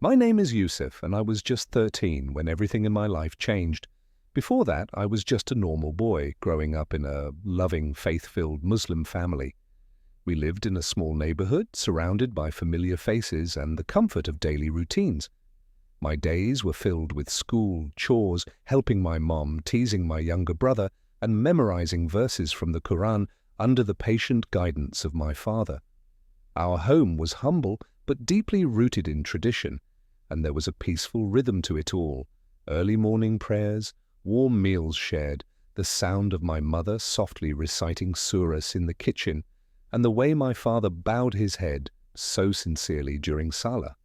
My name is Youssef, and I was just 13 when everything in my life changed. Before that, I was just a normal boy growing up in a loving, faith-filled Muslim family. We lived in a small neighborhood, surrounded by familiar faces and the comfort of daily routines. My days were filled with school, chores, helping my mom, teasing my younger brother, and memorizing verses from the Quran under the patient guidance of my father. Our home was humble but deeply rooted in tradition, and there was a peaceful rhythm to it all. Early morning prayers, warm meals shared, the sound of my mother softly reciting surahs in the kitchen, and the way my father bowed his head so sincerely during Salah.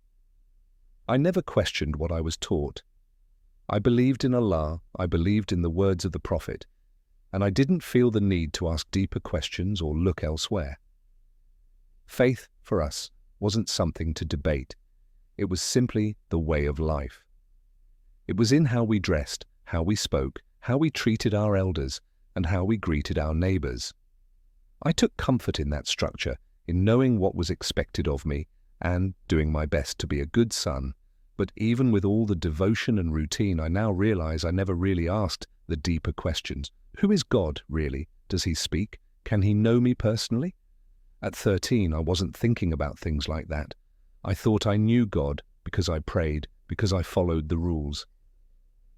I never questioned what I was taught. I believed in Allah, I believed in the words of the Prophet, and I didn't feel the need to ask deeper questions or look elsewhere. Faith, for us, wasn't something to debate. It was simply the way of life. It was in how we dressed, how we spoke, how we treated our elders, and how we greeted our neighbors. I took comfort in that structure, in knowing what was expected of me, and doing my best to be a good son. But even with all the devotion and routine, I now realize I never really asked the deeper questions. Who is God, really? Does he speak? Can he know me personally? At 13, I wasn't thinking about things like that. I thought I knew God because I prayed, because I followed the rules.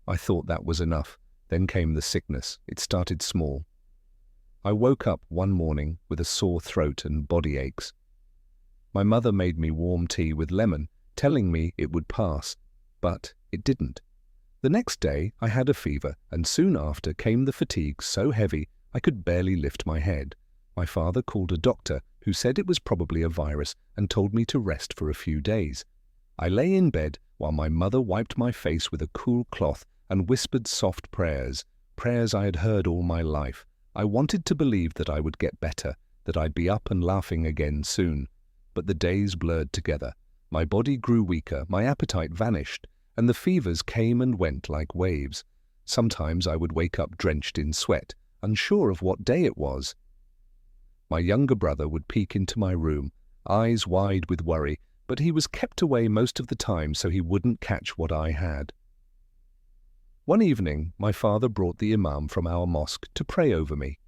I thought that was enough. Then came the sickness. It started small. I woke up one morning with a sore throat and body aches. My mother made me warm tea with lemon, telling me it would pass, but it didn't. The next day I had a fever, and soon after came the fatigue so heavy I could barely lift my head. My father called a doctor who said it was probably a virus and told me to rest for a few days. I lay in bed while my mother wiped my face with a cool cloth and whispered soft prayers, prayers I had heard all my life. I wanted to believe that I would get better, that I'd be up and laughing again soon. But the days blurred together. My body grew weaker, my appetite vanished, and the fevers came and went like waves. Sometimes I would wake up drenched in sweat, unsure of what day it was. My younger brother would peek into my room, eyes wide with worry, but he was kept away most of the time so he wouldn't catch what I had. One evening, my father brought the imam from our mosque to pray over me.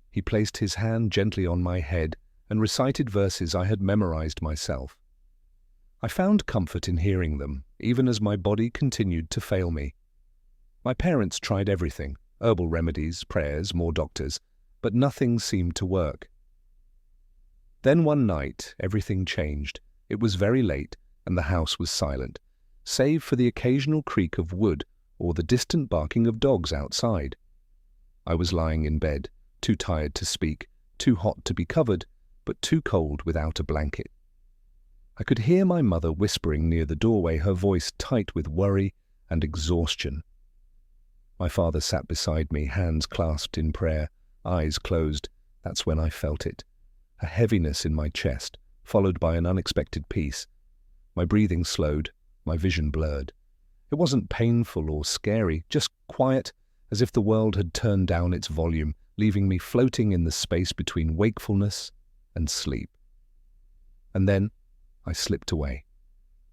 He placed his hand gently on my head and recited verses I had memorized myself. I found comfort in hearing them, even as my body continued to fail me. My parents tried everything, herbal remedies, prayers, more doctors, but nothing seemed to work. Then one night, everything changed. It was very late, and the house was silent, save for the occasional creak of wood or the distant barking of dogs outside. I was lying in bed, too tired to speak, too hot to be covered, but too cold without a blanket. I could hear my mother whispering near the doorway, her voice tight with worry and exhaustion. My father sat beside me, hands clasped in prayer, eyes closed. That's when I felt it. A heaviness in my chest, followed by an unexpected peace. My breathing slowed, my vision blurred. It wasn't painful or scary, just quiet, as if the world had turned down its volume, leaving me floating in the space between wakefulness and sleep. And then I slipped away.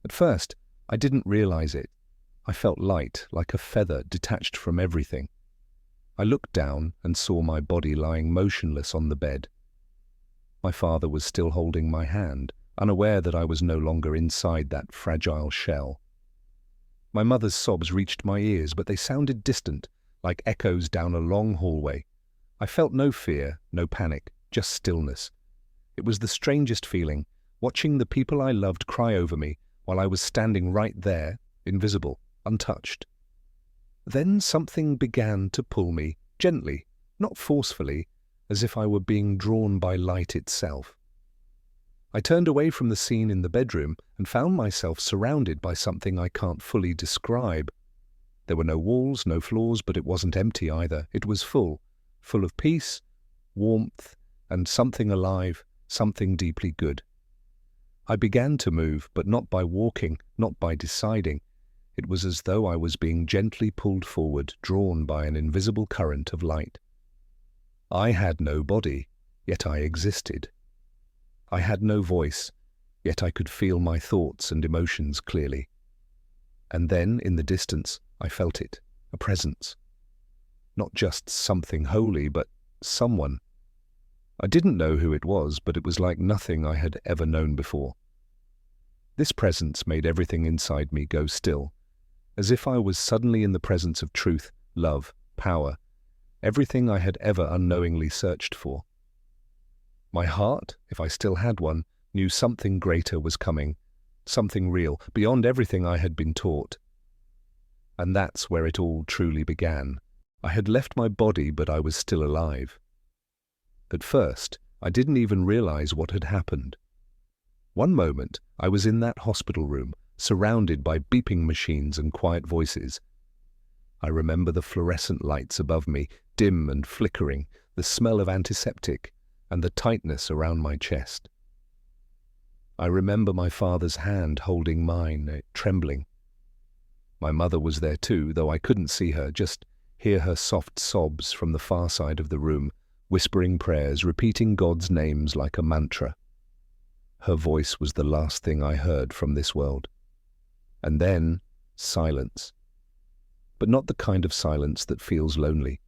At first, I didn't realize it. I felt light, like a feather detached from everything. I looked down and saw my body lying motionless on the bed. My father was still holding my hand, unaware that I was no longer inside that fragile shell. My mother's sobs reached my ears, but they sounded distant, like echoes down a long hallway. I felt no fear, no panic, just stillness. It was the strangest feeling, watching the people I loved cry over me while I was standing right there, invisible, untouched. Then something began to pull me, gently, not forcefully, as if I were being drawn by light itself. I turned away from the scene in the bedroom and found myself surrounded by something I can't fully describe. There were no walls, no floors, but it wasn't empty either. It was full of peace, warmth, and something alive, something deeply good. I began to move, but not by walking, not by deciding. It was as though I was being gently pulled forward, drawn by an invisible current of light. I had no body, yet I existed. I had no voice, yet I could feel my thoughts and emotions clearly. And then, in the distance, I felt it, a presence. Not just something holy, but someone. I didn't know who it was, but it was like nothing I had ever known before. This presence made everything inside me go still, as if I was suddenly in the presence of truth, love, power, everything I had ever unknowingly searched for. My heart, if I still had one, knew something greater was coming, something real, beyond everything I had been taught. And that's where it all truly began. I had left my body, but I was still alive. At first, I didn't even realize what had happened. One moment, I was in that hospital room, surrounded by beeping machines and quiet voices. I remember the fluorescent lights above me, dim and flickering, the smell of antiseptic, and the tightness around my chest. I remember my father's hand holding mine, trembling. My mother was there too, though I couldn't see her, just hear her soft sobs from the far side of the room, whispering prayers, repeating God's names like a mantra. Her voice was the last thing I heard from this world. And then, silence. But not the kind of silence that feels lonely.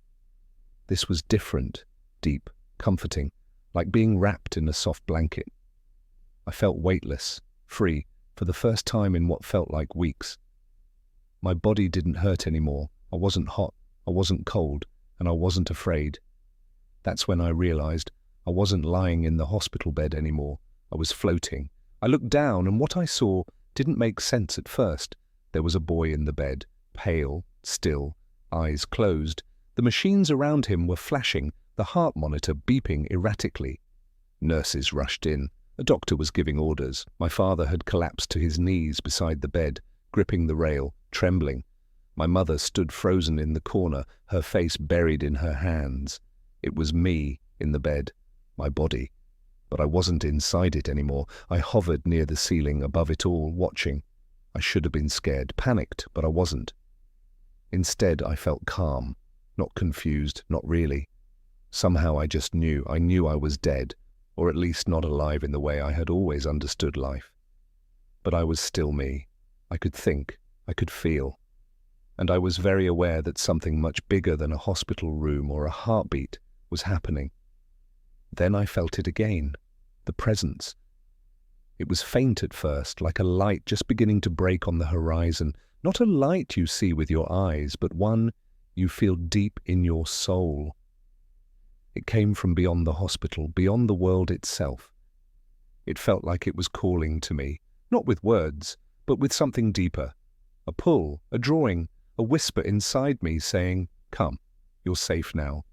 This was different, deep, comforting, like being wrapped in a soft blanket. I felt weightless, free, for the first time in what felt like weeks. My body didn't hurt anymore. I wasn't hot, I wasn't cold, and I wasn't afraid. That's when I realized I wasn't lying in the hospital bed anymore. I was floating. I looked down, and what I saw didn't make sense at first. There was a boy in the bed, pale, still, eyes closed. The machines around him were flashing, the heart monitor beeping erratically. Nurses rushed in. A doctor was giving orders. My father had collapsed to his knees beside the bed, gripping the rail, trembling. My mother stood frozen in the corner, her face buried in her hands. It was me in the bed, my body. But I wasn't inside it anymore. I hovered near the ceiling, above it all, watching. I should have been scared, panicked, but I wasn't. Instead, I felt calm, not confused, not really. Somehow I just knew. I knew I was dead, or at least not alive in the way I had always understood life. But I was still me. I could think, I could feel. And I was very aware that something much bigger than a hospital room or a heartbeat was happening. Then I felt it again, the presence. It was faint at first, like a light just beginning to break on the horizon. Not a light you see with your eyes, but one you feel deep in your soul. It came from beyond the hospital, beyond the world itself. It felt like it was calling to me, not with words, but with something deeper. A pull, a drawing, a whisper inside me saying, "Come, you're safe now."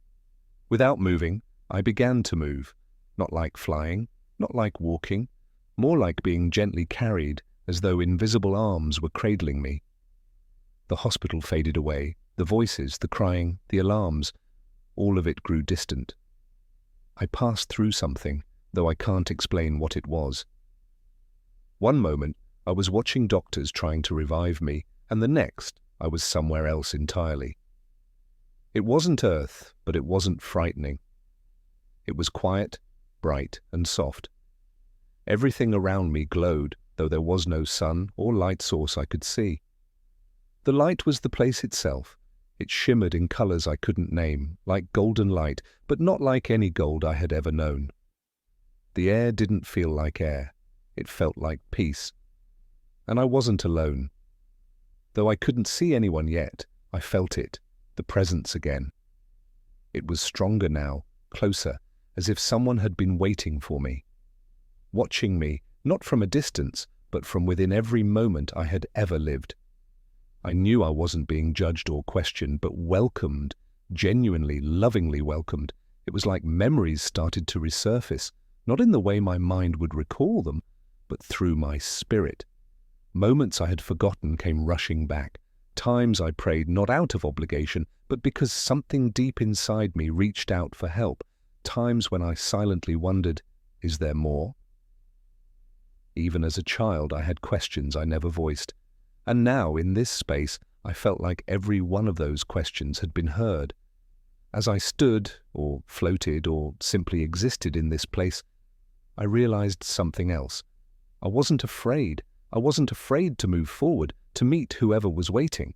Without moving, I began to move, not like flying, not like walking, more like being gently carried, as though invisible arms were cradling me. The hospital faded away, the voices, the crying, the alarms, all of it grew distant. I passed through something, though I can't explain what it was. One moment, I was watching doctors trying to revive me, and the next, I was somewhere else entirely. It wasn't Earth, but it wasn't frightening. It was quiet, bright, and soft. Everything around me glowed, though there was no sun or light source I could see. The light was the place itself. It shimmered in colors I couldn't name, like golden light, but not like any gold I had ever known. The air didn't feel like air. It felt like peace. And I wasn't alone. Though I couldn't see anyone yet, I felt it, the presence again. It was stronger now, closer, as if someone had been waiting for me. Watching me, not from a distance, but from within every moment I had ever lived. I knew I wasn't being judged or questioned, but welcomed, genuinely, lovingly welcomed. It was like memories started to resurface, not in the way my mind would recall them, but through my spirit. Moments I had forgotten came rushing back. Times I prayed not out of obligation, but because something deep inside me reached out for help. Times when I silently wondered, is there more? Even as a child, I had questions I never voiced. And now, in this space, I felt like every one of those questions had been heard. As I stood, or floated, or simply existed in this place, I realized something else. I wasn't afraid. I wasn't afraid to move forward, to meet whoever was waiting.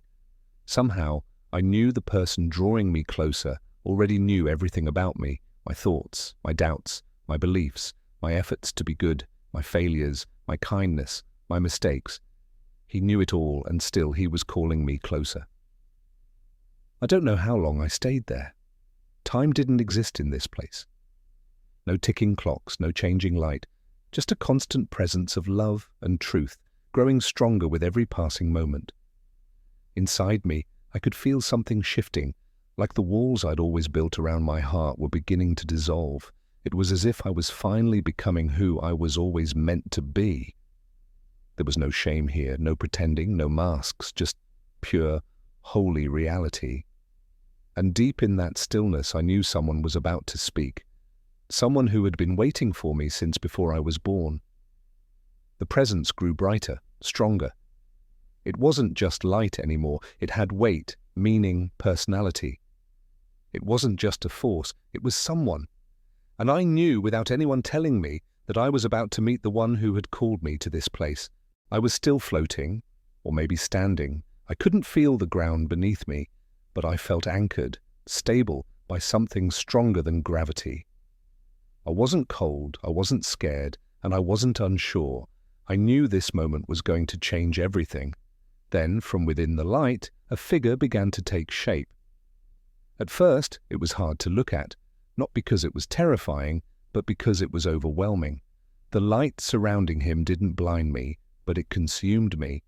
Somehow, I knew the person drawing me closer already knew everything about me, my thoughts, my doubts, my beliefs, my efforts to be good, my failures, my kindness, my mistakes. He knew it all, and still he was calling me closer. I don't know how long I stayed there. Time didn't exist in this place. No ticking clocks, no changing light, just a constant presence of love and truth, growing stronger with every passing moment. Inside me, I could feel something shifting, like the walls I'd always built around my heart were beginning to dissolve. It was as if I was finally becoming who I was always meant to be. There was no shame here, no pretending, no masks, just pure, holy reality. And deep in that stillness, I knew someone was about to speak. Someone who had been waiting for me since before I was born. The presence grew brighter, stronger. It wasn't just light anymore. It had weight, meaning, personality. It wasn't just a force. It was someone. And I knew, without anyone telling me, that I was about to meet the one who had called me to this place. I was still floating, or maybe standing. I couldn't feel the ground beneath me, but I felt anchored, stable, by something stronger than gravity. I wasn't cold, I wasn't scared, and I wasn't unsure. I knew this moment was going to change everything. Then, from within the light, a figure began to take shape. At first, it was hard to look at, not because it was terrifying, but because it was overwhelming. The light surrounding him didn't blind me, but it consumed me.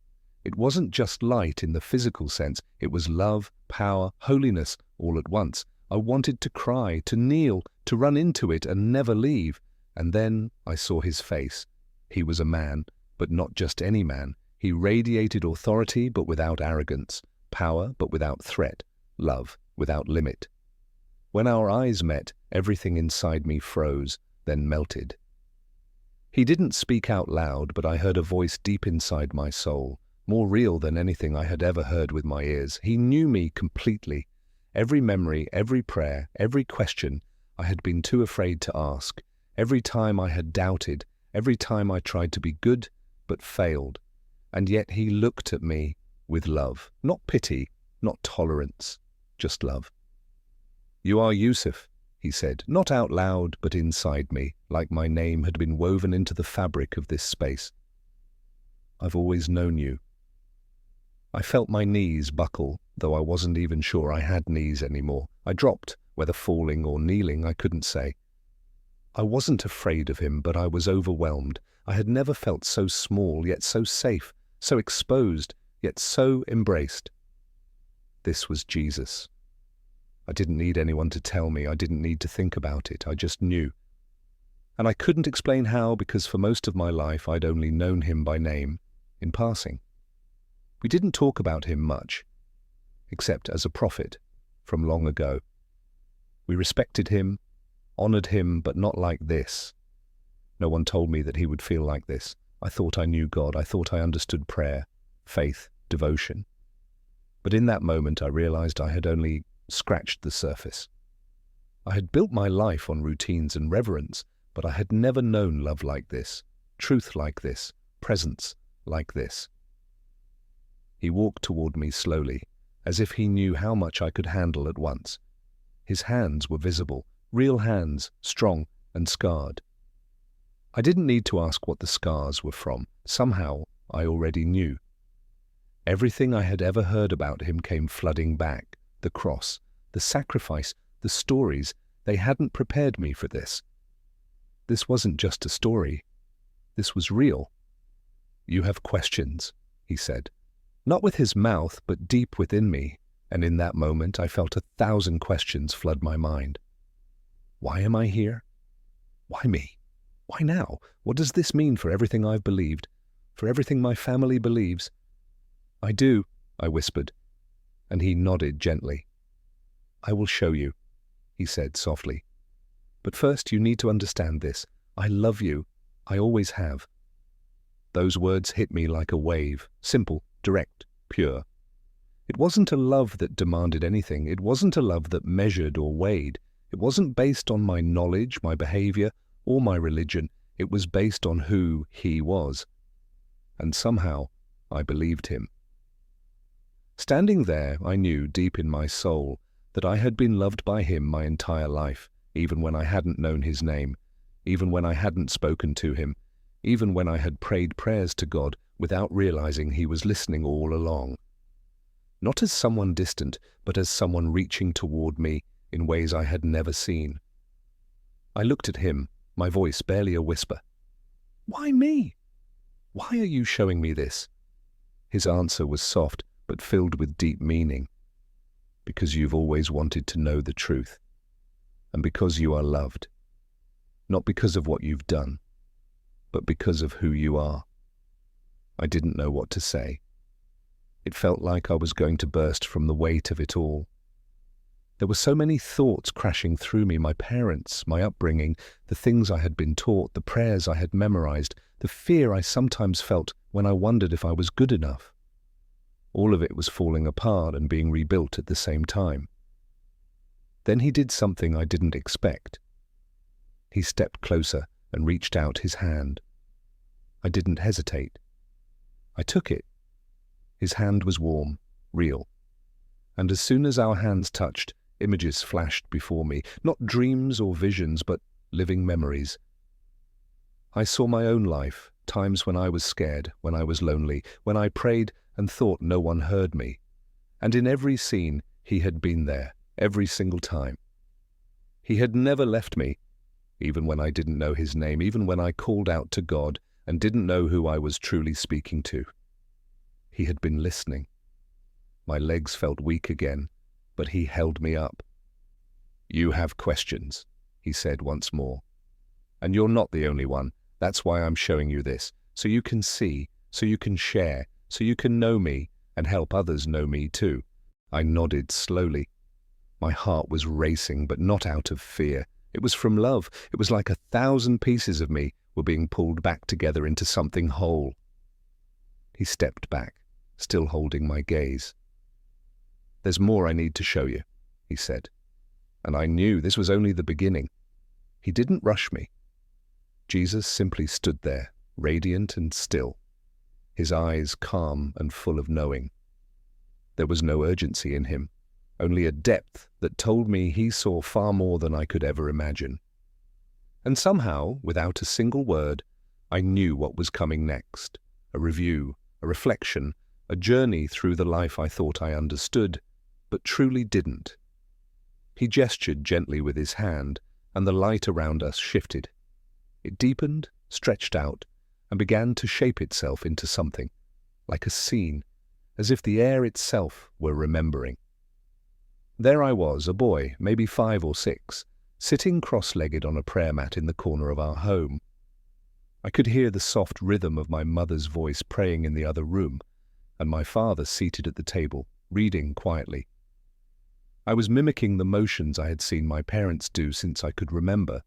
It wasn't just light in the physical sense, it was love, power, holiness, all at once. I wanted to cry, to kneel, to run into it and never leave. And then I saw his face. He was a man, but not just any man. He radiated authority, but without arrogance, power, but without threat, love, without limit. When our eyes met, everything inside me froze, then melted. He didn't speak out loud, but I heard a voice deep inside my soul, more real than anything I had ever heard with my ears. He knew me completely. Every memory, every prayer, every question I had been too afraid to ask, every time I had doubted, every time I tried to be good but failed. And yet he looked at me with love, not pity, not tolerance, just love. "You are Youssef," he said, not out loud but inside me, like my name had been woven into the fabric of this space. "I've always known you." I felt my knees buckle, though I wasn't even sure I had knees anymore. I dropped, whether falling or kneeling, I couldn't say. I wasn't afraid of him, but I was overwhelmed. I had never felt so small, yet so safe, so exposed, yet so embraced. This was Jesus. I didn't need anyone to tell me. I didn't need to think about it. I just knew. And I couldn't explain how, because for most of my life I'd only known him by name, in passing. We didn't talk about him much, except as a prophet from long ago. We respected him, honored him, but not like this. No one told me that he would feel like this. I thought I knew God. I thought I understood prayer, faith, devotion. But in that moment I realized I had only scratched the surface. I had built my life on routines and reverence, but I had never known love like this, truth like this, presence like this. He walked toward me slowly, as if he knew how much I could handle at once. His hands were visible, real hands, strong and scarred. I didn't need to ask what the scars were from. Somehow I already knew. Everything I had ever heard about him came flooding back. The cross, the sacrifice, the stories. They hadn't prepared me for this. This wasn't just a story. This was real. "You have questions," he said. Not with his mouth, but deep within me, and in that moment I felt 1,000 questions flood my mind. Why am I here? Why me? Why now? What does this mean for everything I've believed, for everything my family believes? "I do," I whispered, and he nodded gently. "I will show you," he said softly. "But first you need to understand this. I love you. I always have." Those words hit me like a wave, simple, direct, pure. It wasn't a love that demanded anything. It wasn't a love that measured or weighed. It wasn't based on my knowledge, my behavior, or my religion. It was based on who he was. And somehow, I believed him. Standing there, I knew deep in my soul that I had been loved by him my entire life, even when I hadn't known his name, even when I hadn't spoken to him, even when I had prayed prayers to God without realizing he was listening all along. Not as someone distant, but as someone reaching toward me in ways I had never seen. I looked at him, my voice barely a whisper. "Why me? Why are you showing me this?" His answer was soft, but filled with deep meaning. "Because you've always wanted to know the truth, and because you are loved. Not because of what you've done, but because of who you are." I didn't know what to say. It felt like I was going to burst from the weight of it all. There were so many thoughts crashing through me, my parents, my upbringing, the things I had been taught, the prayers I had memorized, the fear I sometimes felt when I wondered if I was good enough. All of it was falling apart and being rebuilt at the same time. Then he did something I didn't expect. He stepped closer and reached out his hand. I didn't hesitate. I took it. His hand was warm, real. And as soon as our hands touched, images flashed before me, not dreams or visions, but living memories. I saw my own life, times when I was scared, when I was lonely, when I prayed and thought no one heard me. And in every scene, he had been there, every single time. He had never left me, even when I didn't know his name, even when I called out to God and didn't know who I was truly speaking to. He had been listening. My legs felt weak again, but he held me up. "You have questions," he said once more. "And you're not the only one. That's why I'm showing you this, so you can see, so you can share, so you can know me and help others know me too." I nodded slowly. My heart was racing, but not out of fear. It was from love. It was like 1,000 pieces of me were being pulled back together into something whole. He stepped back, still holding my gaze. "There's more I need to show you," he said. And I knew this was only the beginning. He didn't rush me. Jesus simply stood there, radiant and still, his eyes calm and full of knowing. There was no urgency in him, only a depth that told me he saw far more than I could ever imagine. And somehow, without a single word, I knew what was coming next. A review, a reflection, a journey through the life I thought I understood, but truly didn't. He gestured gently with his hand, and the light around us shifted. It deepened, stretched out, and began to shape itself into something, like a scene, as if the air itself were remembering. There I was, a boy, maybe 5 or 6, sitting cross-legged on a prayer mat in the corner of our home. I could hear the soft rhythm of my mother's voice praying in the other room, and my father seated at the table, reading quietly. I was mimicking the motions I had seen my parents do since I could remember,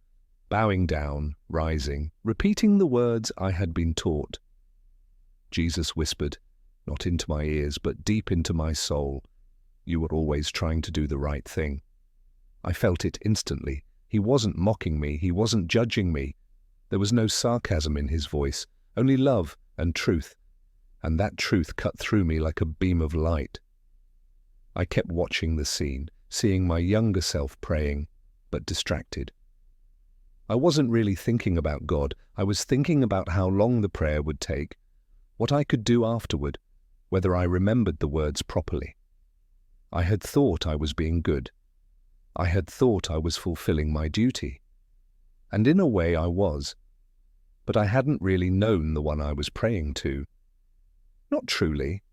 bowing down, rising, repeating the words I had been taught. Jesus whispered, not into my ears, but deep into my soul, "You were always trying to do the right thing." I felt it instantly. He wasn't mocking me, he wasn't judging me. There was no sarcasm in his voice, only love and truth, and that truth cut through me like a beam of light. I kept watching the scene, seeing my younger self praying, but distracted. I wasn't really thinking about God, I was thinking about how long the prayer would take, what I could do afterward, whether I remembered the words properly. I had thought I was being good. I had thought I was fulfilling my duty. And in a way I was, but I hadn't really known the one I was praying to. Not truly.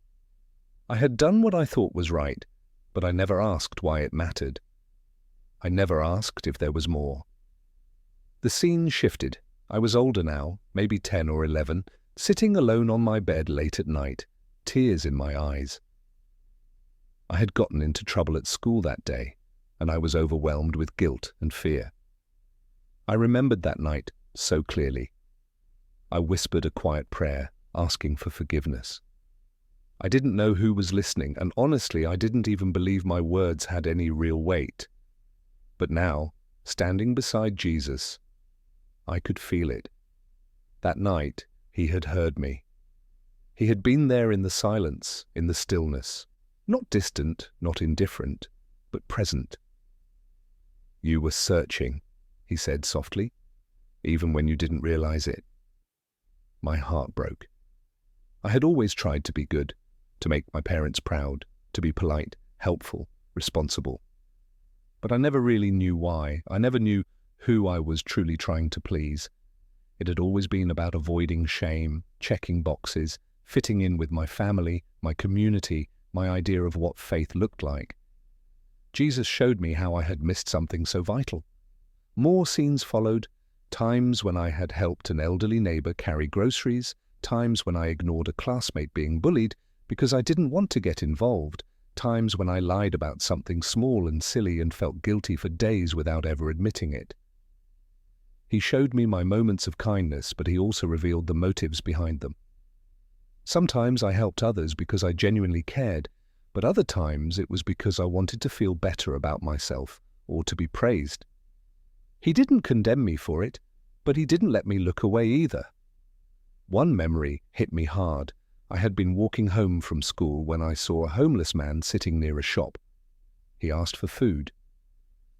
I had done what I thought was right, but I never asked why it mattered. I never asked if there was more. The scene shifted. I was older now, maybe 10 or 11, sitting alone on my bed late at night, tears in my eyes. I had gotten into trouble at school that day, and I was overwhelmed with guilt and fear. I remembered that night so clearly. I whispered a quiet prayer, asking for forgiveness. I didn't know who was listening, and honestly, I didn't even believe my words had any real weight. But now, standing beside Jesus, I could feel it. That night, he had heard me. He had been there in the silence, in the stillness. Not distant, not indifferent, but present. "You were searching," he said softly, "even when you didn't realize it." My heart broke. I had always tried to be good, to make my parents proud, to be polite, helpful, responsible. But I never really knew why. I never knew who I was truly trying to please. It had always been about avoiding shame, checking boxes, fitting in with my family, my community, my idea of what faith looked like. Jesus showed me how I had missed something so vital. More scenes followed, times when I had helped an elderly neighbor carry groceries, times when I ignored a classmate being bullied because I didn't want to get involved, times when I lied about something small and silly and felt guilty for days without ever admitting it. He showed me my moments of kindness, but he also revealed the motives behind them. Sometimes I helped others because I genuinely cared, but other times it was because I wanted to feel better about myself or to be praised. He didn't condemn me for it, but he didn't let me look away either. One memory hit me hard. I had been walking home from school when I saw a homeless man sitting near a shop. He asked for food.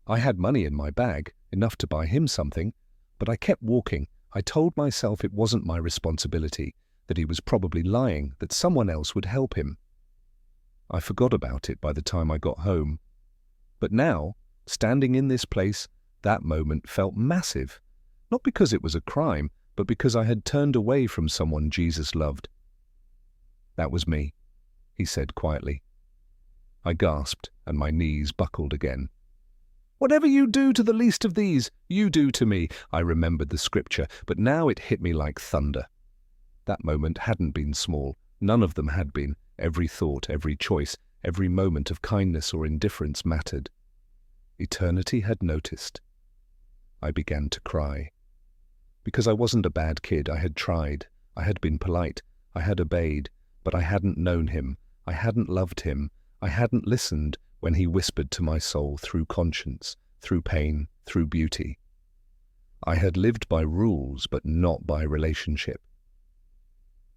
I had money in my bag, enough to buy him something, but I kept walking. I told myself it wasn't my responsibility, that he was probably lying, that someone else would help him. I forgot about it by the time I got home. But now, standing in this place, that moment felt massive. Not because it was a crime, but because I had turned away from someone Jesus loved. "That was me," he said quietly. I gasped, and my knees buckled again. "Whatever you do to the least of these, you do to me." I remembered the scripture, but now it hit me like thunder. That moment hadn't been small. None of them had been. Every thought, every choice, every moment of kindness or indifference mattered. Eternity had noticed. I began to cry. Because I wasn't a bad kid, I had tried. I had been polite. I had obeyed. But I hadn't known him. I hadn't loved him. I hadn't listened when he whispered to my soul through conscience, through pain, through beauty. I had lived by rules, but not by relationship.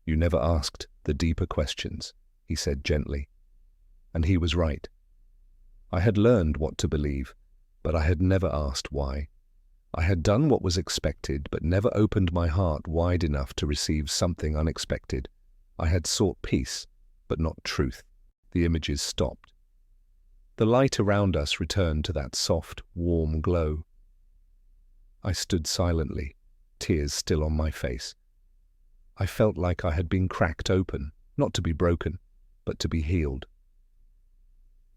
"You never asked the deeper questions," he said gently. And he was right. I had learned what to believe, but I had never asked why. I had done what was expected, but never opened my heart wide enough to receive something unexpected. I had sought peace, but not truth. The images stopped. The light around us returned to that soft, warm glow. I stood silently, tears still on my face. I felt like I had been cracked open, not to be broken, but to be healed.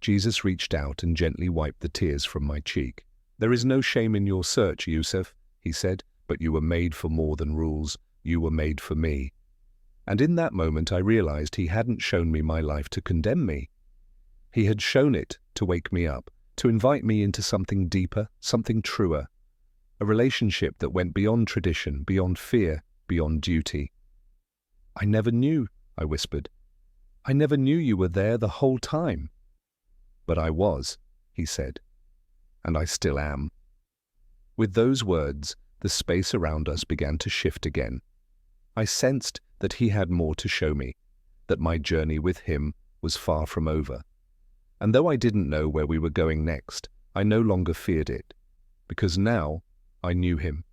Jesus reached out and gently wiped the tears from my cheek. "There is no shame in your search, Youssef," he said, "but you were made for more than rules. You were made for me." And in that moment I realized he hadn't shown me my life to condemn me. He had shown it to wake me up, to invite me into something deeper, something truer, a relationship that went beyond tradition, beyond fear, beyond duty. "I never knew," I whispered. "I never knew you were there the whole time." "But I was," he said, "and I still am." With those words, the space around us began to shift again. I sensed that he had more to show me, that my journey with him was far from over. And though I didn't know where we were going next, I no longer feared it, because now I knew him,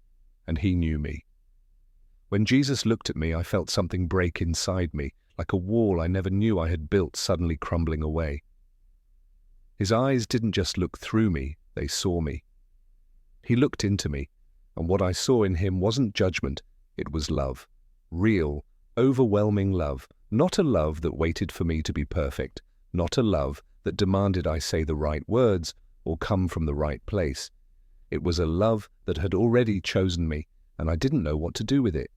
and he knew me. When Jesus looked at me, I felt something break inside me, like a wall I never knew I had built suddenly crumbling away. His eyes didn't just look through me, they saw me. He looked into me, and what I saw in him wasn't judgment, it was love. Real, overwhelming love, not a love that waited for me to be perfect, not a love that demanded I say the right words or come from the right place. It was a love that had already chosen me, and I didn't know what to do with it.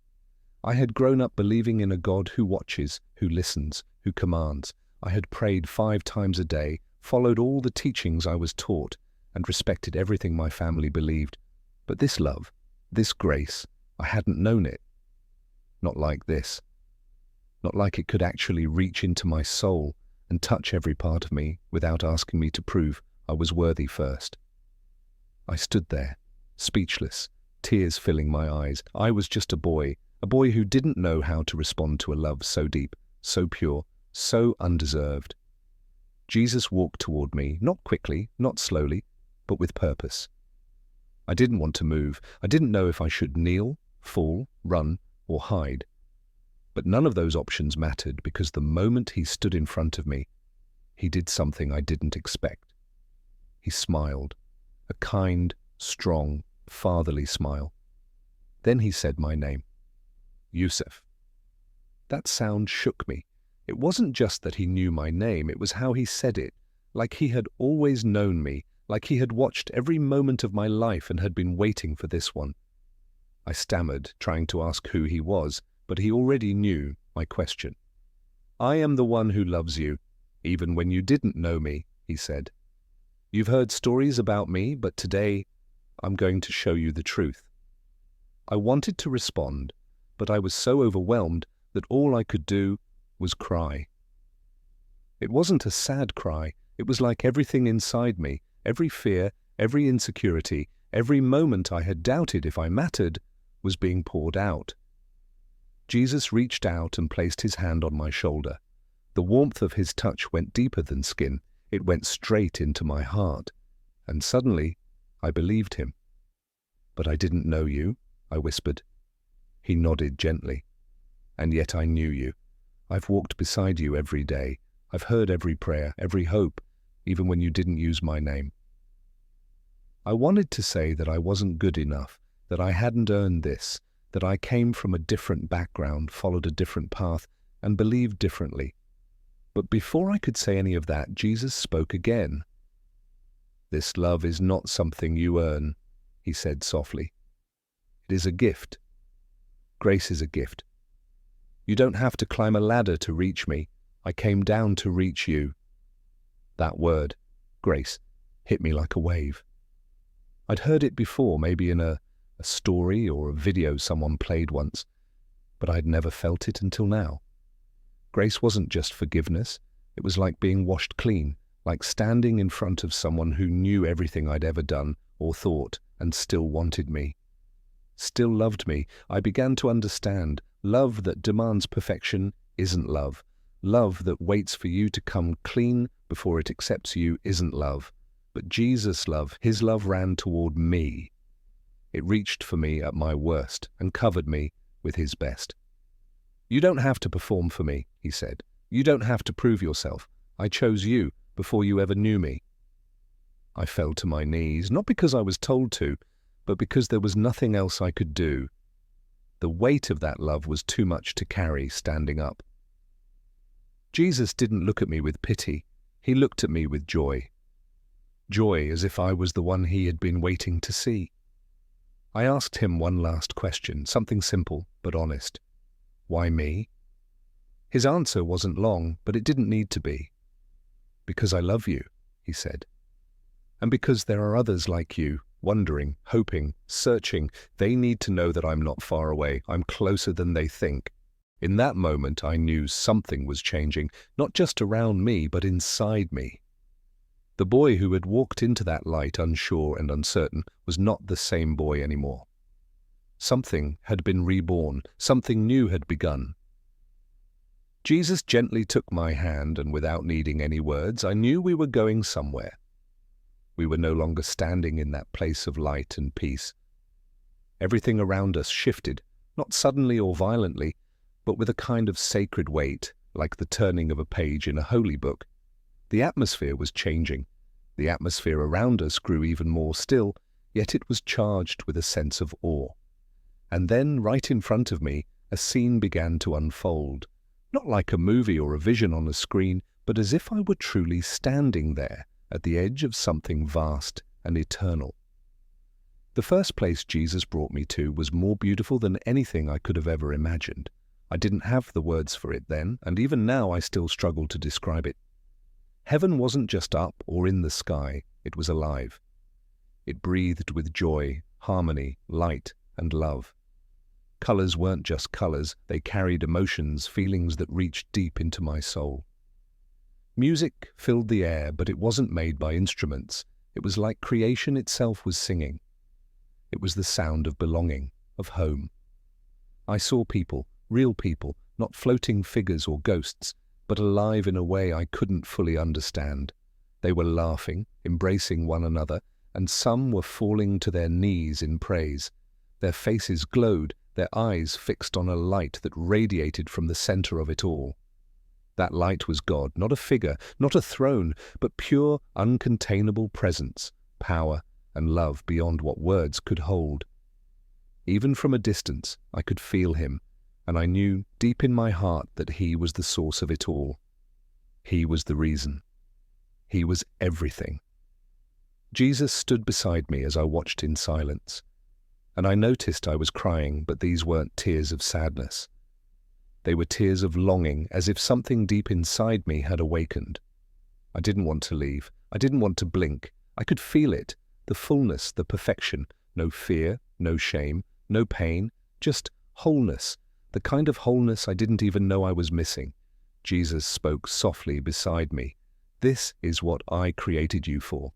I had grown up believing in a God who watches, who listens, who commands. I had prayed 5 times a day, followed all the teachings I was taught, and respected everything my family believed. But this love, this grace, I hadn't known it. Not like this. Not like it could actually reach into my soul and touch every part of me without asking me to prove I was worthy first. I stood there, speechless, tears filling my eyes. I was just a boy a boy who didn't know how to respond to a love so deep, so pure, so undeserved. Jesus walked toward me, not quickly, not slowly, but with purpose. I didn't want to move. I didn't know if I should kneel, fall, run, or hide. But none of those options mattered, because the moment he stood in front of me, he did something I didn't expect. He smiled, a kind, strong, fatherly smile. Then he said my name, Youssef. That sound shook me. It wasn't just that he knew my name, it was how he said it, like he had always known me, like he had watched every moment of my life and had been waiting for this one. I stammered, trying to ask who he was, but he already knew my question. I am the one who loves you, even when you didn't know me, he said. You've heard stories about me, but today I'm going to show you the truth. I wanted to respond, but I was so overwhelmed that all I could do was cry. It wasn't a sad cry. It was like everything inside me, every fear, every insecurity, every moment I had doubted if I mattered, was being poured out. Jesus reached out and placed his hand on my shoulder. The warmth of his touch went deeper than skin. It went straight into my heart. And suddenly, I believed him. But I didn't know you, I whispered. He nodded gently. And yet I knew you. I've walked beside you every day. I've heard every prayer, every hope, even when you didn't use my name. I wanted to say that I wasn't good enough, that I hadn't earned this, that I came from a different background, followed a different path, and believed differently. But before I could say any of that, Jesus spoke again. This love is not something you earn, he said softly. It is a gift. Grace is a gift. You don't have to climb a ladder to reach me. I came down to reach you. That word, grace, hit me like a wave. I'd heard it before, maybe in a story or a video someone played once, but I'd never felt it until now. Grace wasn't just forgiveness. It was like being washed clean, like standing in front of someone who knew everything I'd ever done or thought and still wanted me. Still loved me. I began to understand. Love that demands perfection isn't love. Love that waits for you to come clean before it accepts you isn't love. But Jesus' love, his love ran toward me. It reached for me at my worst and covered me with his best. You don't have to perform for me, he said. You don't have to prove yourself. I chose you before you ever knew me. I fell to my knees, not because I was told to, but because there was nothing else I could do. The weight of that love was too much to carry standing up. Jesus didn't look at me with pity. He looked at me with joy. Joy as if I was the one he had been waiting to see. I asked him one last question, something simple but honest. Why me? His answer wasn't long, but it didn't need to be. Because I love you, he said. And because there are others like you, wondering, hoping, searching. They need to know that I'm not far away. I'm closer than they think. In that moment, I knew something was changing, not just around me, but inside me. The boy who had walked into that light unsure and uncertain was not the same boy anymore. Something had been reborn. Something new had begun. Jesus gently took my hand, and without needing any words, I knew we were going somewhere. We were no longer standing in that place of light and peace. Everything around us shifted, not suddenly or violently, but with a kind of sacred weight, like the turning of a page in a holy book. The atmosphere was changing. The atmosphere around us grew even more still, yet it was charged with a sense of awe. And then, right in front of me, a scene began to unfold, not like a movie or a vision on a screen, but as if I were truly standing there, at the edge of something vast and eternal. The first place Jesus brought me to was more beautiful than anything I could have ever imagined. I didn't have the words for it then, and even now I still struggle to describe it. Heaven wasn't just up or in the sky, it was alive. It breathed with joy, harmony, light, and love. Colors weren't just colors, they carried emotions, feelings that reached deep into my soul. Music filled the air, but it wasn't made by instruments. It was like creation itself was singing. It was the sound of belonging, of home. I saw people, real people, not floating figures or ghosts, but alive in a way I couldn't fully understand. They were laughing, embracing one another, and some were falling to their knees in praise. Their faces glowed, their eyes fixed on a light that radiated from the center of it all. That light was God, not a figure, not a throne, but pure, uncontainable presence, power, and love beyond what words could hold. Even from a distance, I could feel him, and I knew deep in my heart that he was the source of it all. He was the reason. He was everything. Jesus stood beside me as I watched in silence, and I noticed I was crying, but these weren't tears of sadness. They were tears of longing, as if something deep inside me had awakened. I didn't want to leave. I didn't want to blink. I could feel it, the fullness, the perfection, no fear, no shame, no pain, just wholeness, the kind of wholeness I didn't even know I was missing. Jesus spoke softly beside me. This is what I created you for.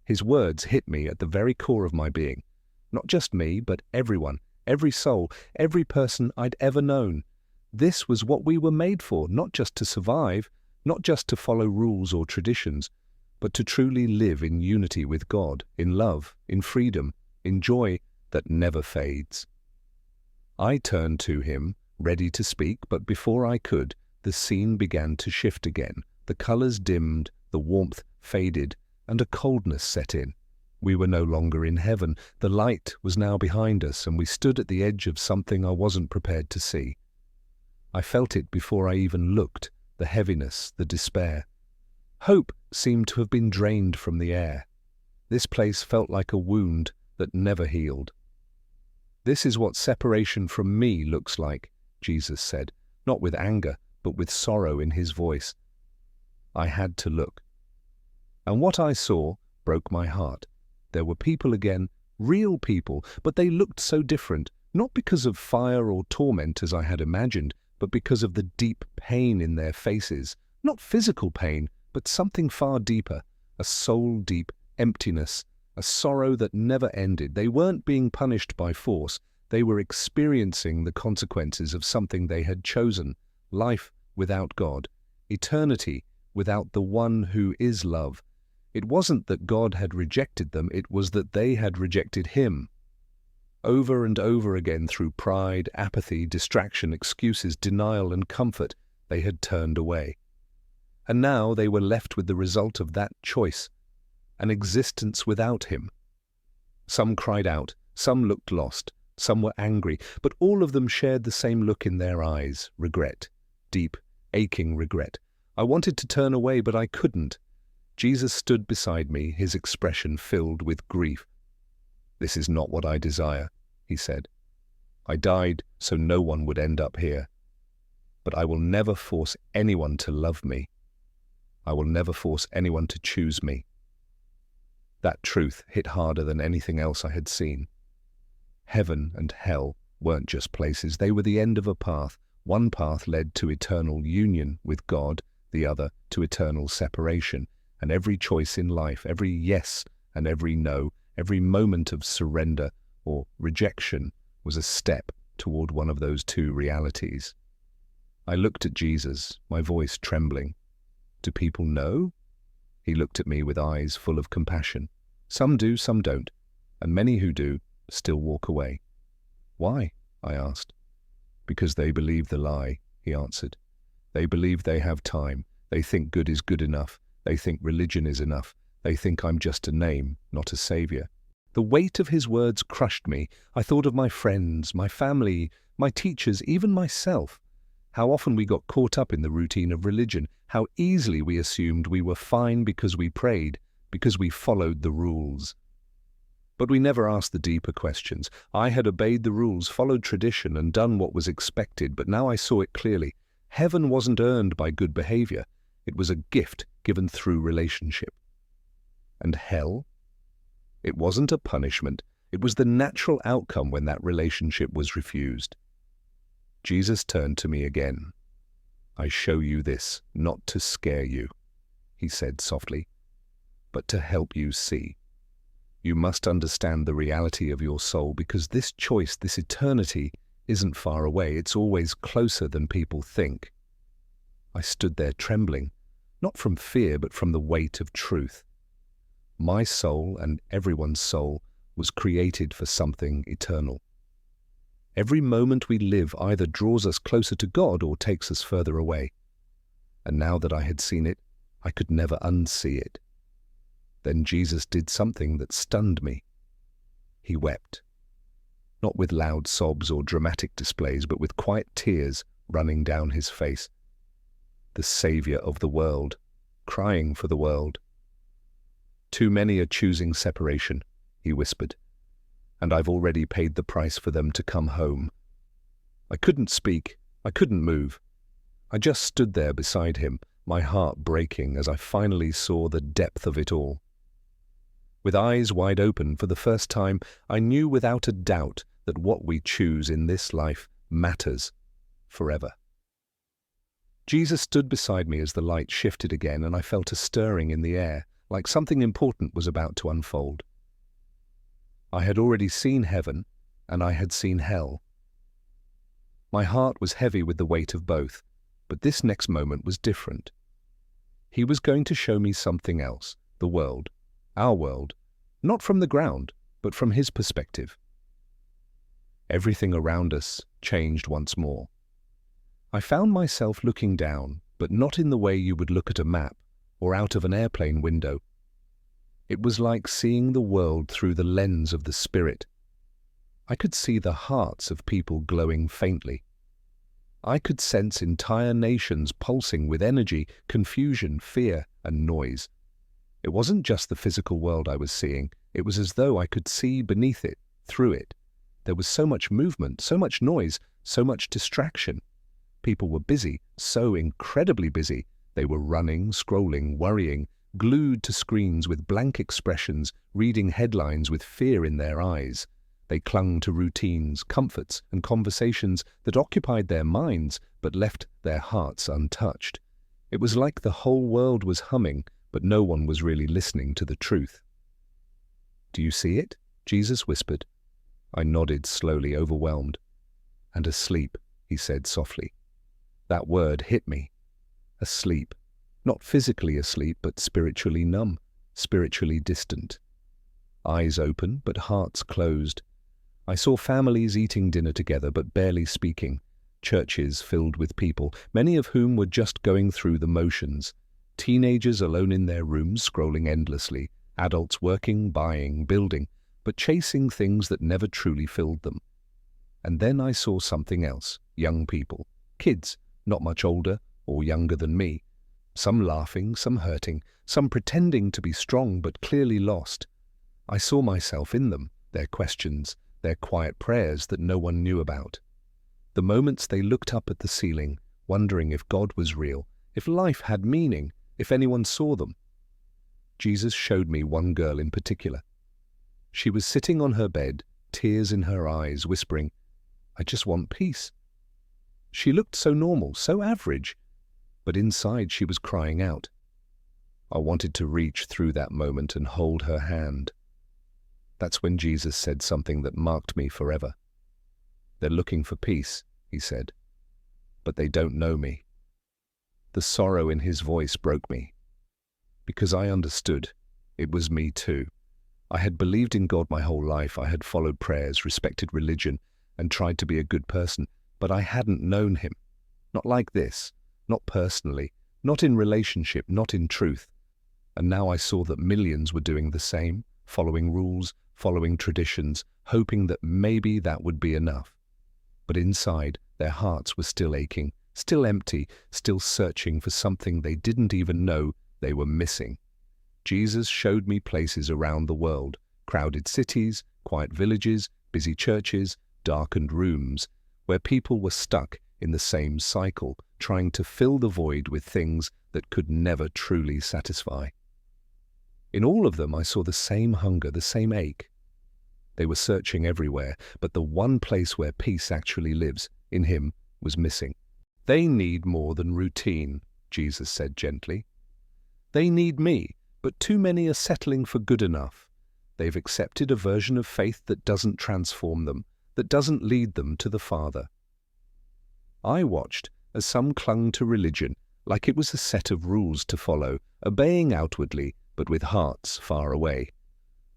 His words hit me at the very core of my being. Not just me, but everyone, every soul, every person I'd ever known. This was what we were made for, not just to survive, not just to follow rules or traditions, but to truly live in unity with God, in love, in freedom, in joy that never fades. I turned to him, ready to speak, but before I could, the scene began to shift again. The colors dimmed, the warmth faded, and a coldness set in. We were no longer in heaven. The light was now behind us, and we stood at the edge of something I wasn't prepared to see. I felt it before I even looked, the heaviness, the despair. Hope seemed to have been drained from the air. This place felt like a wound that never healed. This is what separation from me looks like, Jesus said, not with anger, but with sorrow in his voice. I had to look. And what I saw broke my heart. There were people again, real people, but they looked so different, not because of fire or torment as I had imagined, but because of the deep pain in their faces. Not physical pain, but something far deeper, a soul-deep emptiness, a sorrow that never ended. They weren't being punished by force. They were experiencing the consequences of something they had chosen, life without God, eternity without the one who is love. It wasn't that God had rejected them, it was that they had rejected him. Over and over again, through pride, apathy, distraction, excuses, denial, and comfort, they had turned away. And now they were left with the result of that choice, an existence without him. Some cried out, some looked lost, some were angry, but all of them shared the same look in their eyes, regret, deep, aching regret. I wanted to turn away, but I couldn't. Jesus stood beside me, his expression filled with grief. "This is not what I desire," he said. "I died so no one would end up here. But I will never force anyone to love me. I will never force anyone to choose me." That truth hit harder than anything else I had seen. Heaven and hell weren't just places, they were the end of a path. One path led to eternal union with God, the other to eternal separation. And every choice in life, every yes and every no, every moment of surrender or rejection was a step toward one of those two realities. I looked at Jesus, my voice trembling. "Do people know?" He looked at me with eyes full of compassion. "Some do, some don't, and many who do still walk away." "Why?" I asked. "Because they believe the lie," he answered. "They believe they have time. They think good is good enough. They think religion is enough. They think I'm just a name, not a savior." The weight of his words crushed me. I thought of my friends, my family, my teachers, even myself. How often we got caught up in the routine of religion, how easily we assumed we were fine because we prayed, because we followed the rules. But we never asked the deeper questions. I had obeyed the rules, followed tradition, and done what was expected, but now I saw it clearly. Heaven wasn't earned by good behavior. It was a gift given through relationship. And hell? It wasn't a punishment. It was the natural outcome when that relationship was refused. Jesus turned to me again. "I show you this, not to scare you," he said softly, "but to help you see. You must understand the reality of your soul, because this choice, this eternity, isn't far away, it's always closer than people think. I stood there trembling, not from fear but from the weight of truth. My soul and everyone's soul was created for something eternal. Every moment we live either draws us closer to God or takes us further away. And now that I had seen it, I could never unsee it. Then Jesus did something that stunned me. He wept. Not with loud sobs or dramatic displays, but with quiet tears running down his face. The Saviour of the world, crying for the world. "Too many are choosing separation," he whispered, "and I've already paid the price for them to come home." I couldn't speak, I couldn't move. I just stood there beside him, my heart breaking as I finally saw the depth of it all. With eyes wide open for the first time, I knew without a doubt that what we choose in this life matters forever. Jesus stood beside me as the light shifted again, and I felt a stirring in the air, like something important was about to unfold. I had already seen heaven, and I had seen hell. My heart was heavy with the weight of both, but this next moment was different. He was going to show me something else, the world, our world, not from the ground, but from his perspective. Everything around us changed once more. I found myself looking down, but not in the way you would look at a map or out of an airplane window. It was like seeing the world through the lens of the Spirit. I could see the hearts of people glowing faintly. I could sense entire nations pulsing with energy, confusion, fear, and noise. It wasn't just the physical world I was seeing. It was as though I could see beneath it, through it. There was so much movement, so much noise, so much distraction. People were busy, so incredibly busy. They were running, scrolling, worrying, glued to screens with blank expressions, reading headlines with fear in their eyes. They clung to routines, comforts, and conversations that occupied their minds but left their hearts untouched. It was like the whole world was humming, but no one was really listening to the truth. "Do you see it?" Jesus whispered. I nodded slowly, overwhelmed. "And asleep," he said softly. That word hit me. Asleep. Not physically asleep, but spiritually numb, spiritually distant. Eyes open, but hearts closed. I saw families eating dinner together, but barely speaking. Churches filled with people, many of whom were just going through the motions. Teenagers alone in their rooms, scrolling endlessly. Adults working, buying, building, but chasing things that never truly filled them. And then I saw something else. Young people. Kids, not much older or younger than me. Some laughing, some hurting, some pretending to be strong but clearly lost. I saw myself in them, their questions, their quiet prayers that no one knew about. The moments they looked up at the ceiling, wondering if God was real, if life had meaning, if anyone saw them. Jesus showed me one girl in particular. She was sitting on her bed, tears in her eyes, whispering, "I just want peace." She looked so normal, so average, but inside she was crying out. I wanted to reach through that moment and hold her hand. That's when Jesus said something that marked me forever. "They're looking for peace," he said, "but they don't know me." The sorrow in his voice broke me, because I understood it was me too. I had believed in God my whole life. I had followed prayers, respected religion, and tried to be a good person, but I hadn't known him. Not like this, not personally, not in relationship, not in truth. And now I saw that millions were doing the same, following rules, following traditions, hoping that maybe that would be enough. But inside, their hearts were still aching, still empty, still searching for something they didn't even know they were missing. Jesus showed me places around the world, crowded cities, quiet villages, busy churches, darkened rooms, where people were stuck in the same cycle, trying to fill the void with things that could never truly satisfy. In all of them I saw the same hunger, the same ache. They were searching everywhere, but the one place where peace actually lives, in him, was missing. "They need more than routine," Jesus said gently. "They need me, but too many are settling for good enough. They've accepted a version of faith that doesn't transform them, that doesn't lead them to the Father. I watched as some clung to religion like it was a set of rules to follow, obeying outwardly but with hearts far away.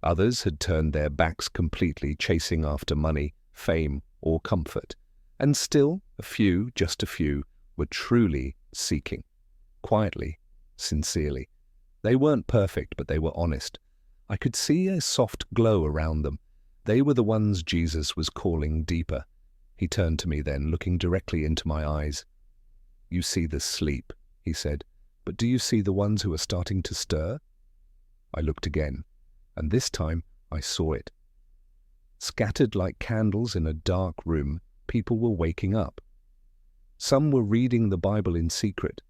Others had turned their backs completely, chasing after money, fame, or comfort. And still, a few, just a few, were truly seeking. Quietly, sincerely. They weren't perfect, but they were honest. I could see a soft glow around them. They were the ones Jesus was calling deeper. He turned to me then, looking directly into my eyes. "You see the sleep," he said, "but do you see the ones who are starting to stir?" I looked again, and this time I saw it. Scattered like candles in a dark room, people were waking up. Some were reading the Bible in secret.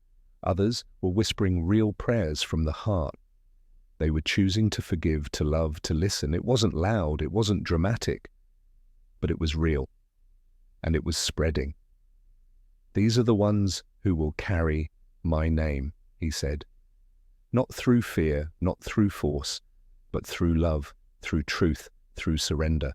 Others were whispering real prayers from the heart. They were choosing to forgive, to love, to listen. It wasn't loud, it wasn't dramatic, but it was real, and it was spreading. "These are the ones who will carry my name," he said. "Not through fear, not through force, but through love, through truth, through surrender."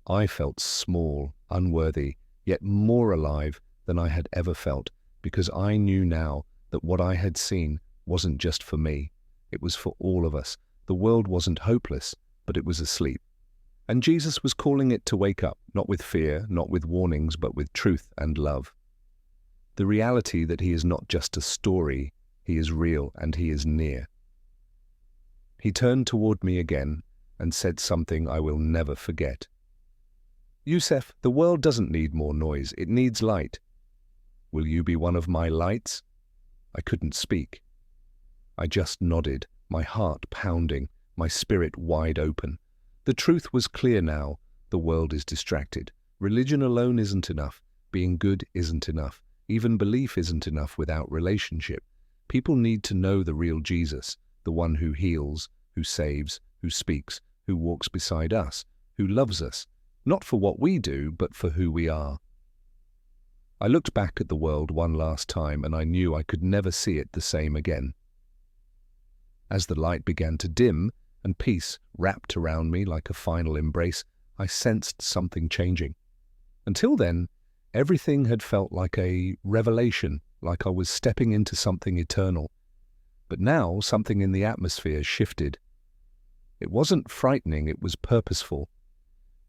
I felt small, unworthy, yet more alive than I had ever felt, because I knew now that what I had seen wasn't just for me. It was for all of us. The world wasn't hopeless, but it was asleep. And Jesus was calling it to wake up, not with fear, not with warnings, but with truth and love. The reality that he is not just a story, he is real and he is near. He turned toward me again and said something I will never forget. "Youssef, the world doesn't need more noise, it needs light. Will you be one of my lights?" I couldn't speak. I just nodded, my heart pounding, my spirit wide open. The truth was clear now. The world is distracted. Religion alone isn't enough. Being good isn't enough. Even belief isn't enough without relationship. People need to know the real Jesus, the one who heals, who saves, who speaks, who walks beside us, who loves us, not for what we do, but for who we are. I looked back at the world one last time, and I knew I could never see it the same again. As the light began to dim and peace wrapped around me like a final embrace, I sensed something changing. Until then, everything had felt like a revelation, like I was stepping into something eternal. But now something in the atmosphere shifted. It wasn't frightening, it was purposeful.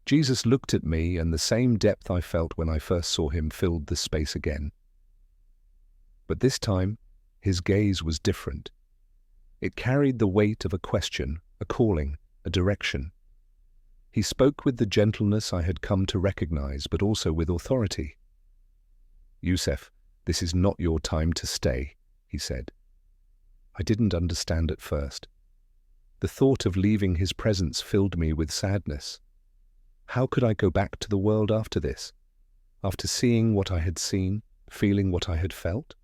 Jesus looked at me, and the same depth I felt when I first saw him filled the space again. But this time, his gaze was different. It carried the weight of a question, a calling, a direction. He spoke with the gentleness I had come to recognize, but also with authority. "Youssef, this is not your time to stay," he said. I didn't understand at first. The thought of leaving his presence filled me with sadness. How could I go back to the world after this? After seeing what I had seen, feeling what I had felt?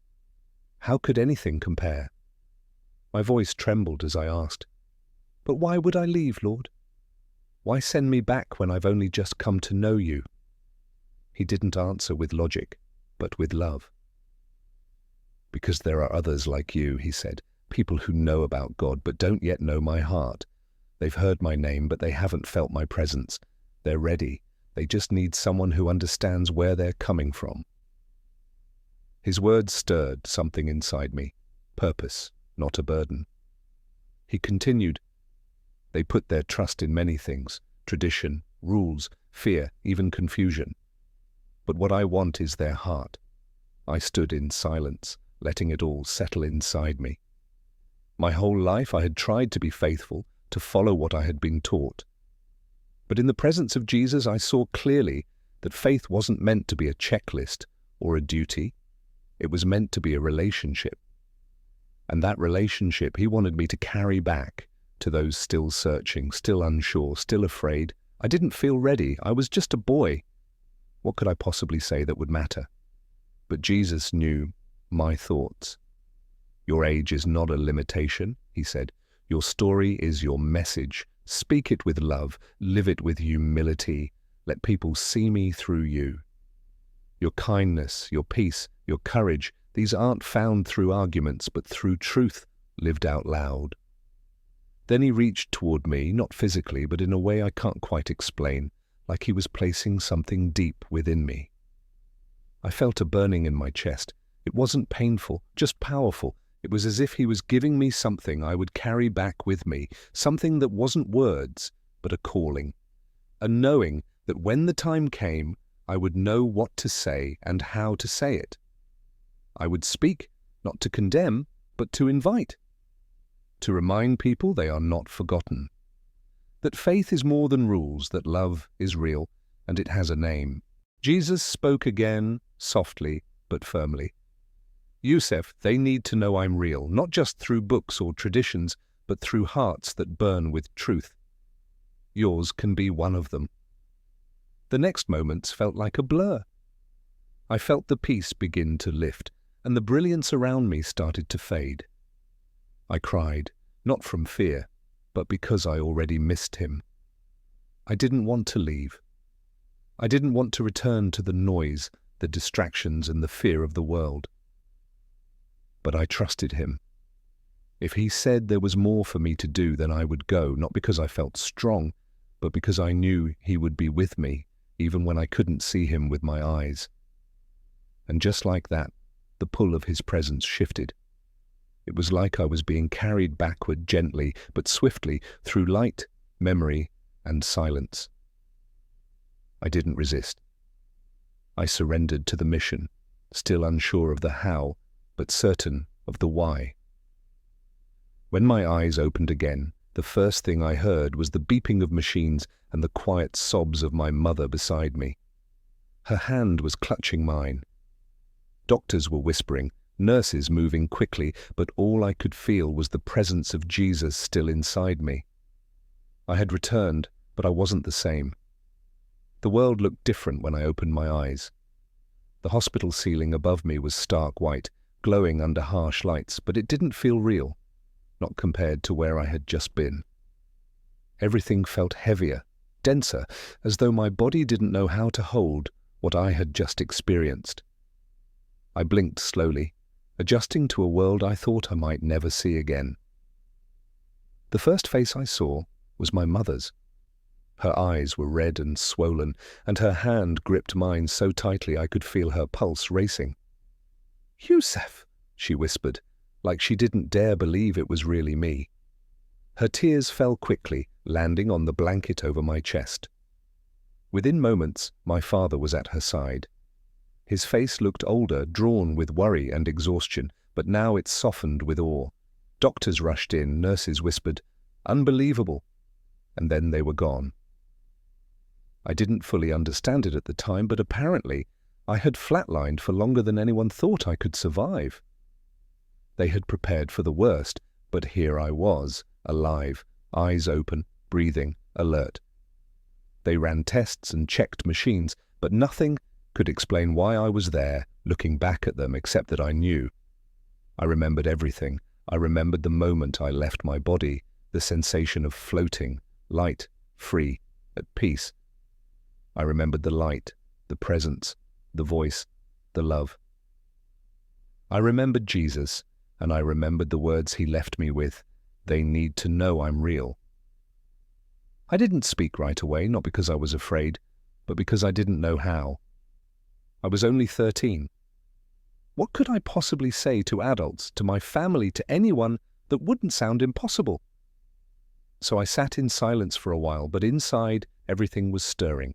How could anything compare? My voice trembled as I asked, "But why would I leave, Lord? Why send me back when I've only just come to know you?" He didn't answer with logic, but with love. "Because there are others like you," he said, "people who know about God but don't yet know my heart. They've heard my name, but they haven't felt my presence. They're ready. They just need someone who understands where they're coming from." His words stirred something inside me. Purpose, not a burden. He continued, "They put their trust in many things, tradition, rules, fear, even confusion. But what I want is their heart." I stood in silence, letting it all settle inside me. My whole life I had tried to be faithful, to follow what I had been taught. But in the presence of Jesus, I saw clearly that faith wasn't meant to be a checklist or a duty. It was meant to be a relationship. And that relationship he wanted me to carry back to those still searching, still unsure, still afraid. I didn't feel ready. I was just a boy. What could I possibly say that would matter? But Jesus knew my thoughts. "Your age is not a limitation," he said. "Your story is your message. Speak it with love. Live it with humility. Let people see me through you. Your kindness, your peace, your courage, these aren't found through arguments, but through truth lived out loud." Then he reached toward me, not physically, but in a way I can't quite explain, like he was placing something deep within me. I felt a burning in my chest. It wasn't painful, just powerful. It was as if he was giving me something I would carry back with me, something that wasn't words, but a calling, a knowing that when the time came, I would know what to say and how to say it. I would speak, not to condemn, but to invite, to remind people they are not forgotten, that faith is more than rules, that love is real, and it has a name. Jesus spoke again, softly but firmly. Youssef, they need to know I'm real, not just through books or traditions, but through hearts that burn with truth. Yours can be one of them. The next moments felt like a blur. I felt the peace begin to lift, and the brilliance around me started to fade. I cried, not from fear, but because I already missed him. I didn't want to leave. I didn't want to return to the noise, the distractions, and the fear of the world. But I trusted him. If he said there was more for me to do, then I would go, not because I felt strong, but because I knew he would be with me, even when I couldn't see him with my eyes. And just like that, the pull of his presence shifted. It was like I was being carried backward gently, but swiftly, through light, memory, and silence. I didn't resist. I surrendered to the mission, still unsure of the how, but certain of the why. When my eyes opened again, the first thing I heard was the beeping of machines and the quiet sobs of my mother beside me. Her hand was clutching mine. Doctors were whispering, nurses moving quickly, but all I could feel was the presence of Jesus still inside me. I had returned, but I wasn't the same. The world looked different when I opened my eyes. The hospital ceiling above me was stark white, glowing under harsh lights, but it didn't feel real, not compared to where I had just been. Everything felt heavier, denser, as though my body didn't know how to hold what I had just experienced. I blinked slowly, adjusting to a world I thought I might never see again. The first face I saw was my mother's. Her eyes were red and swollen, and her hand gripped mine so tightly I could feel her pulse racing. "Youssef," she whispered, like she didn't dare believe it was really me. Her tears fell quickly, landing on the blanket over my chest. Within moments, my father was at her side. His face looked older, drawn with worry and exhaustion, but now it softened with awe. Doctors rushed in, nurses whispered, "Unbelievable," and then they were gone. I didn't fully understand it at the time, but apparently I had flatlined for longer than anyone thought I could survive. They had prepared for the worst, but here I was, alive, eyes open, breathing, alert. They ran tests and checked machines, but nothing could explain why I was there, looking back at them, except that I knew. I remembered everything. I remembered the moment I left my body, the sensation of floating, light, free, at peace. I remembered the light, the presence, the voice, the love. I remembered Jesus, and I remembered the words he left me with. They need to know I'm real. I didn't speak right away, not because I was afraid, but because I didn't know how. I was only 13. What could I possibly say to adults, to my family, to anyone that wouldn't sound impossible? So I sat in silence for a while, but inside everything was stirring.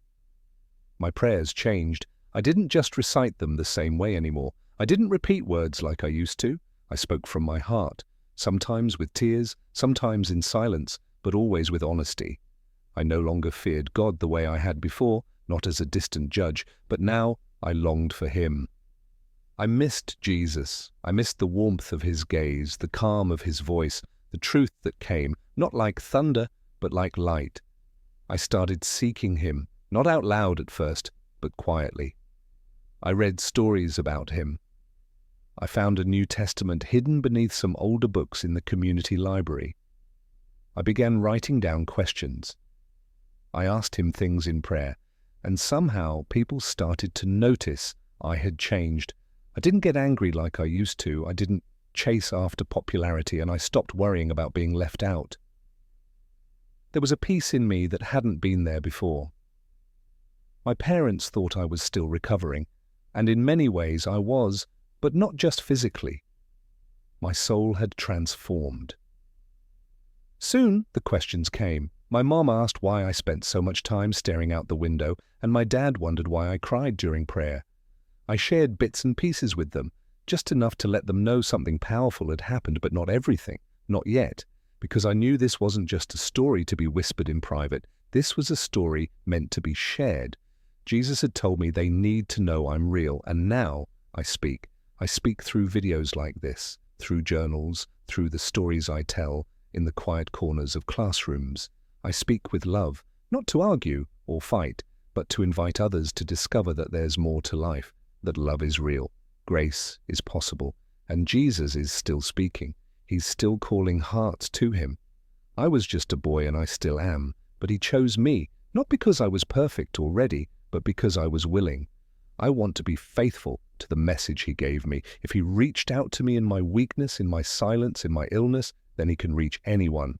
My prayers changed. I didn't just recite them the same way anymore. I didn't repeat words like I used to. I spoke from my heart, sometimes with tears, sometimes in silence, but always with honesty. I no longer feared God the way I had before, not as a distant judge, but now I longed for him. I missed Jesus. I missed the warmth of his gaze, the calm of his voice, the truth that came, not like thunder, but like light. I started seeking him, not out loud at first, but quietly. I read stories about him. I found a New Testament hidden beneath some older books in the community library. I began writing down questions. I asked him things in prayer, and somehow people started to notice I had changed. I didn't get angry like I used to. I didn't chase after popularity, and I stopped worrying about being left out. There was a peace in me that hadn't been there before. My parents thought I was still recovering, and in many ways I was, but not just physically. My soul had transformed. Soon the questions came. My mom asked why I spent so much time staring out the window, and my dad wondered why I cried during prayer. I shared bits and pieces with them, just enough to let them know something powerful had happened, but not everything, not yet, because I knew this wasn't just a story to be whispered in private. This was a story meant to be shared. Jesus had told me they need to know I'm real, and now I speak. I speak through videos like this, through journals, through the stories I tell in the quiet corners of classrooms. I speak with love, not to argue or fight, but to invite others to discover that there's more to life, that love is real, grace is possible, and Jesus is still speaking. He's still calling hearts to him. I was just a boy and I still am, but he chose me, not because I was perfect or ready, but because I was willing. I want to be faithful to the message he gave me. If he reached out to me in my weakness, in my silence, in my illness, then he can reach anyone